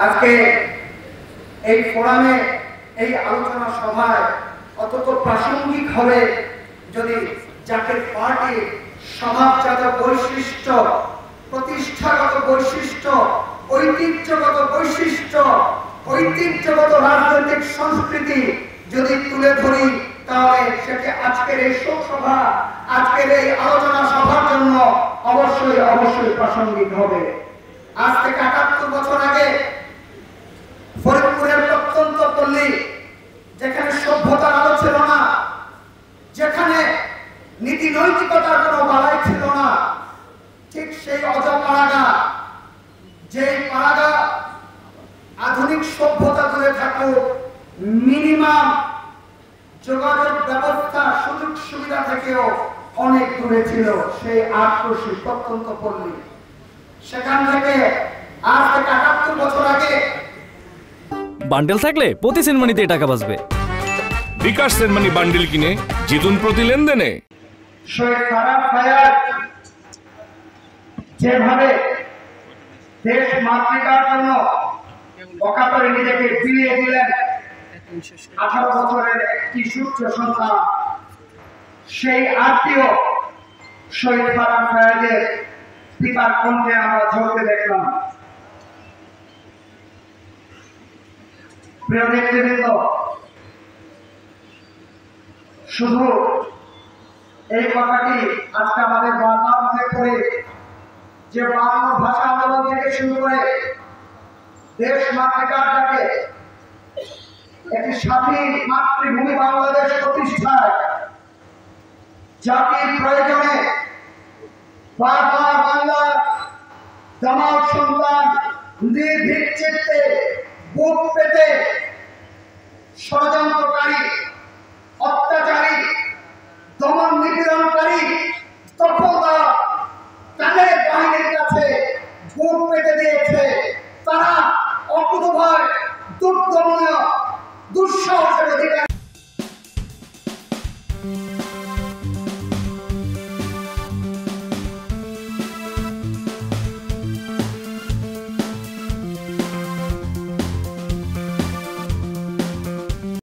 আজকে এই ফোরামে এই আলোচনা সভায় অত্যন্ত প্রাসঙ্গিক হবে যদি জাতীয় পার্টির স্বভাবজাত বৈশিষ্ট্য, প্রতিষ্ঠাগত বৈশিষ্ট্য, ঐতিহ্যগত বৈশিষ্ট্য, ঐতিহ্যগত রাজনৈতিক সংস্কৃতি যদি তুলে ধরি, তাহলে সেটি আজকের এই শোক সভা, আজকের এই আলোচনা সভার জন্য অবশ্যই অবশ্যই প্রাসঙ্গিক হবে। আজ থেকে ৭৮ বছর আগে ফরিদপুরের প্রত্যন্ত পল্লী, যেখানে সভ্যতার আলো ছিল না, যেখানে নীতি নৈতিকতার কোনো বালাই ছিল না, ঠিক সেই অজপাড়াগা, যে পাড়াগা আধুনিক সভ্যতা দূরে থাকুক, মিনিমাম যোগাযোগ ব্যবস্থা সুযোগ সুবিধা থেকেও অনেক দূরে ছিল সেই আটকোষী প্রত্যন্ত পল্লী। সেখান থেকে আজ থেকে ৭৮ বছর আগে বান্ডেল থাকলে প্রতি সেনমানিতে টাকা বাঁচবে। বিকাশ সেনমানি বান্ডেল কিনে জিতুন প্রতি লেনদেনে। শহীদ ফারাক ফায়াজ যেভাবে দেশ মাতৃকার জন্য অকাতরে নিজেকে বিলিয়ে দিলেন, 18 বছরের একটি সূর্য সন্তান, সেই আত্মীয় শহীদ ফারাক ফায়াজের পিতার কণ্ঠে আমরা ঝলকে দেখলাম। প্রিয় নেতৃবৃন্দ, শুধু এই কথাটি আজকে আমাদের বারবার মনে করে যে বাংলা ভাষা আন্দোলন থেকে শুরু করে দেশ মাতৃকার ডাকে একটি স্বাধীন মাতৃভূমি বাংলাদেশ প্রতিষ্ঠায় জাতির প্রয়োজনে বারবার বাংলার জামাত সন্তান নির্ভীক চিত্তে বুক পেতে ষড়যন্ত্রকারী, অত্যাচারী, দমন নিপীড়নকারী দখলদার তাদের বাহিনীর কাছে বুক পেতে দিয়েছে। তারা অকুতোভয় দুর্দমনীয় দুঃসাহস